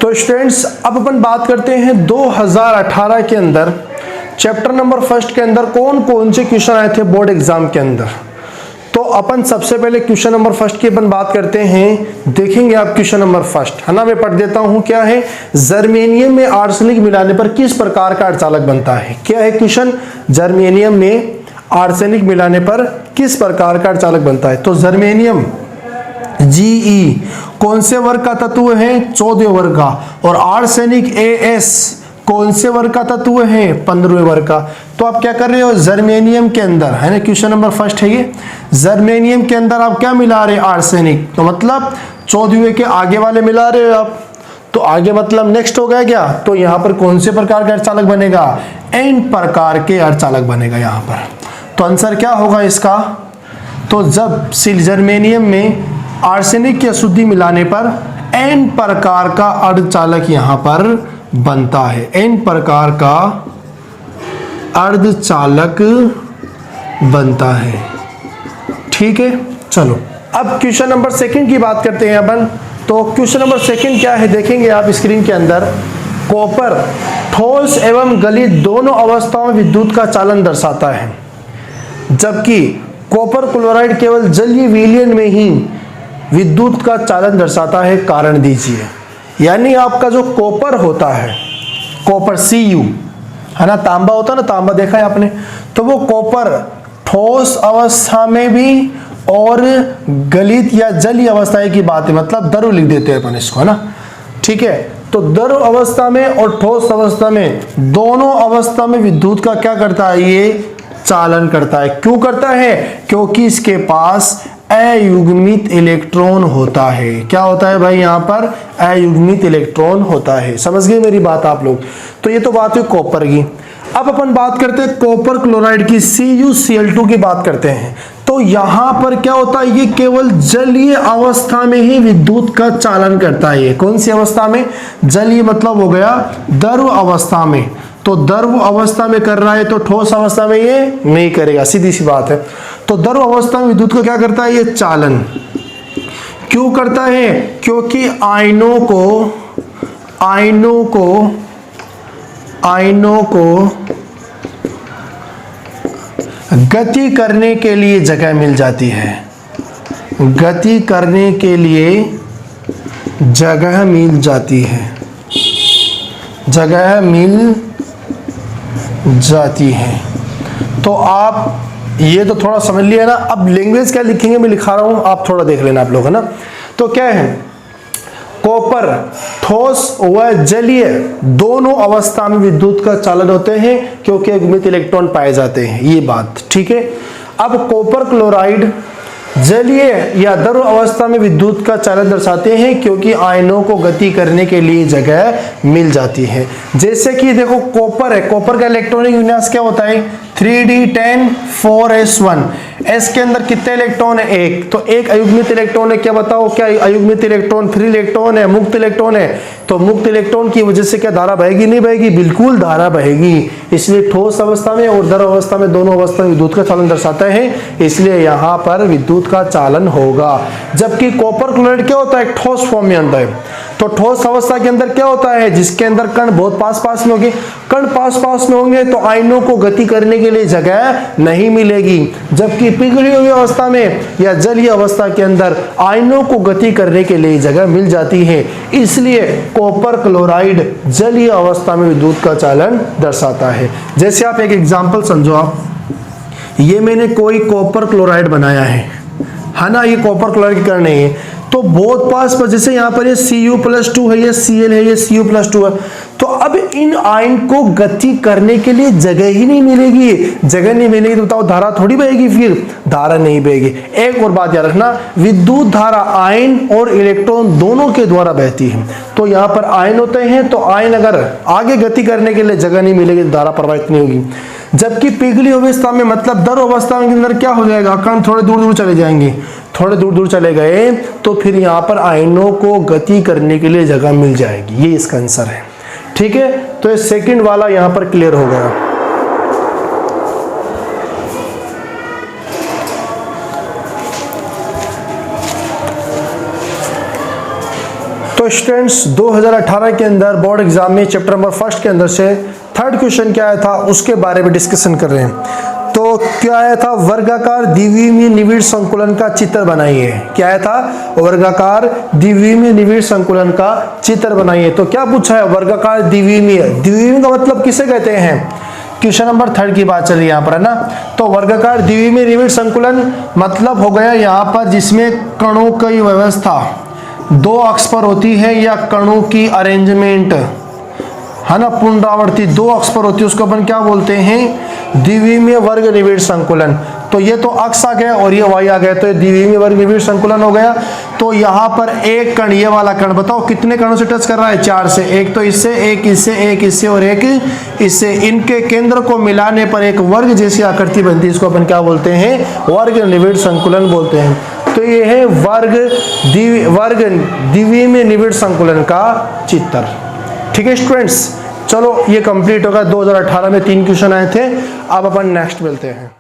तो स्टूडेंट्स अब अपन बात करते हैं 2018 के अंदर चैप्टर नंबर फर्स्ट के अंदर कौन कौन से क्वेश्चन आए थे बोर्ड एग्जाम के अंदर। तो अपन सबसे पहले क्वेश्चन नंबर फर्स्ट की अपन बात करते हैं। देखेंगे आप क्वेश्चन नंबर फर्स्ट है ना, मैं पढ़ देता हूं। क्या है? जर्मेनियम में आर्सेनिक मिलाने पर किस प्रकार का अर्धचालक बनता है? क्या है क्वेश्चन? जर्मेनियम में आर्सेनिक मिलाने पर किस प्रकार का अर्धचालक बनता है? तो जर्मेनियम Ge कौन से वर्ग का तत्व है? 14वें वर्ग का। और आर्सेनिक As कौन से वर्ग का तत्व है? 15वें वर्ग का। तो आप क्या कर रहे हो? जर्मेनियम के अंदर है ना, क्वेश्चन नंबर फर्स्ट है ये। जर्मेनियम के अंदर आप क्या मिला रहे? आर्सेनिक। तो मतलब 14वें के आगे वाले मिला रहे हो आप। तो आगे मतलब नेक्स्ट हो गया क्या? तो यहाँ पर कौन से प्रकार का अर्धचालक बनेगा? N प्रकार के अर्धचालक बनेगा यहाँ पर। तो आंसर क्या होगा इसका? तो जब जर्मेनियम में आर्सेनिक की अशुद्धि मिलाने पर N प्रकार का अर्धचालक यहां पर बनता है। N प्रकार का अर्धचालक बनता है। ठीक है, चलो अब क्वेश्चन नंबर सेकंड की बात करते हैं अपन। तो क्वेश्चन नंबर सेकंड क्या है देखेंगे आप स्क्रीन के अंदर। कॉपर ठोस एवं गलित दोनों अवस्थाओं में विद्युत का चालन दर्शाता है, जबकि कॉपर क्लोराइड केवल जलीय विलयन में ही विद्युत का चालन दर्शाता है। कारण दीजिए। यानी आपका जो कॉपर होता है, कॉपर Cu है ना, तांबा होता है ना, तांबा देखा है आपने। तो वो कॉपर ठोस अवस्था में भी और गलित या जलीय अवस्था की बात है, मतलब द्रव लिख देते हैं अपन इसको, है ना। ठीक है, तो द्रव अवस्था में और ठोस अवस्था में दोनों अवस्था में विद्युत का क्या करता है? ये चालन करता है। क्यों करता है? क्योंकि इसके पास अयुग्मित इलेक्ट्रॉन होता है। क्या होता है भाई? यहाँ पर अयुग्मित इलेक्ट्रॉन होता है। समझ गए मेरी बात आप लोग? तो ये तो बात हुई कॉपर की। अब अपन बात करते हैं कॉपर क्लोराइड की, CuCl2 की बात करते हैं। तो यहां पर क्या होता है? ये केवल जलीय अवस्था में ही विद्युत का चालन करता है। ये कौन सी अवस्था में? जलीय मतलब हो गया द्रव अवस्था में। तो द्रव अवस्था में कर रहा है, तो ठोस अवस्था में ये नहीं करेगा, सीधी सी बात है। तो द्रव अवस्था में विद्युत को क्या करता है? ये चालन। क्यों करता है? क्योंकि आयनों को गति करने के लिए जगह मिल जाती है। गति करने के लिए जगह मिल जाती है। जगह मिल जाती है। तो आप ये तो थोड़ा समझ लिया ना। अब लैंग्वेज क्या लिखेंगे मैं लिखा रहा हूं, आप थोड़ा देख लेना आप लोग, है ना। तो क्या है? कॉपर ठोस व जलीय दोनों अवस्था में विद्युत का चालन होते हैं, क्योंकि अयुग्मित इलेक्ट्रॉन पाए जाते हैं। ये बात ठीक है। अब कॉपर क्लोराइड जलीय या द्रव अवस्था में विद्युत का चालन दर्शाते हैं, क्योंकि आयनों को गति करने के लिए जगह मिल जाती है। जैसे कि देखो कॉपर है, कॉपर का इलेक्ट्रॉनिक विन्यास क्या होता है? 3d10 4s1। s के अंदर कितने इलेक्ट्रॉन है? एक। तो एक अयुग्मित इलेक्ट्रॉन है। क्या बताओ? क्या अयुग्मित इलेक्ट्रॉन फ्री इलेक्ट्रॉन है, मुक्त इलेक्ट्रॉन है? तो मुक्त इलेक्ट्रॉन की वजह से क्या धारा बहेगी? नहीं बहेगी? बिल्कुल धारा बहेगी। इसलिए ठोस अवस्था में और द्रव अवस्था में दोनों अवस्था में विद्युत का चालन दर्शाता है, इसलिए यहाँ पर विद्युत का चालन होगा। जबकि कॉपर क्लोराइड क्या होता है? ठोस फॉर्म में आता है। तो ठोस अवस्था के अंदर क्या होता है? जिसके अंदर कण बहुत पास पास में होंगे, कण पास पास में होंगे तो आयनों को गति करने के लिए जगह नहीं मिलेगी। जबकि पिघली हुई अवस्था में या जलीय अवस्था के अंदर आयनों को गति करने के लिए जगह मिल जाती है, इसलिए कॉपर क्लोराइड जलीय अवस्था में विद्युत का चालन दर्शाता है। जैसे आप एक एग्जांपल समझो। आप ये मैंने कोई कॉपर क्लोराइड बनाया है ना, ये कॉपर क्लोराइड की कण नहीं है। तो बहुत पास पर, जैसे यहाँ पर ये Cu+2 है, ये Cl है, ये Cu+2 है। तो अब इन आयन को गति करने के लिए जगह ही नहीं मिलेगी। जगह नहीं मिलेगी तो बताओ धारा थोड़ी बहेगी? फिर धारा नहीं बहेगी। एक और बात याद रखना, विद्युत धारा आयन और इलेक्ट्रॉन दोनों के द्वारा बहती है। तो यहाँ पर आयन होते हैं, तो आयन अगर आगे गति करने के लिए जगह नहीं मिलेगी तो धारा प्रवाहित नहीं होगी। जबकि पिघली अवस्था में मतलब द्रव अवस्था के अंदर क्या हो जाएगा? कण थोड़े दूर दूर चले जाएंगे। थोड़े दूर दूर चले गए तो फिर यहाँ पर आयनों को गति करने के लिए जगह मिल जाएगी। ये इसका आंसर है। ठीक है, तो ये सेकंड वाला यहाँ पर क्लियर हो गया। स्टूडेंट्स 2018 के अंदर बोर्ड एग्जाम में चैप्टर नंबर 1 के अंदर से थर्ड क्वेश्चन क्या आया था उसके बारे में डिस्कशन कर रहे हैं। तो क्या आया था, वर्गाकार द्विविमीय निविड़ संकुलन का चित्र बनाइए। क्या आया था, वर्गाकार द्विविमीय निविड़ संकुलन का चित्र बनाइए। तो क्या पूछा है, वर्गाकार द्विविमीय, द्विविमीय का मतलब किसे कहते हैं, क्वेश्चन नंबर 3 की बात चली यहाँ पर, है ना। तो वर्गाकार द्विविमीय निविड़ संकुलन मतलब हो गया यहाँ पर जिसमें कणों की व्यवस्था दो अक्ष पर होती है या कणों की अरेंजमेंट, है ना, पुनरावृत्ति दो अक्ष पर होती है, उसको अपन क्या बोलते हैं, द्विविमीय वर्ग निविड़ संकुलन। तो ये तो अक्ष आ गया और ये वाई आ गया, तो ये द्विविमीय वर्ग निविड़ संकुलन हो गया। तो यहाँ पर एक कण, ये वाला कण बताओ कितने कणों से टच कर रहा है, 4 से, एक तो इससे, एक इससे, एक इससे और एक इससे। इनके केंद्र को मिलाने पर एक वर्ग जैसी आकृति बनती है, इसको अपन क्या बोलते हैं, वर्ग निविड़ संकुलन बोलते हैं। तो ये है वर्ग द्विविमीय निविड़ संकुलन का चित्र। ठीक है स्टूडेंट्स, चलो ये कंप्लीट होगा। 2018 में 3 क्वेश्चन आए थे। अब अपन नेक्स्ट मिलते हैं।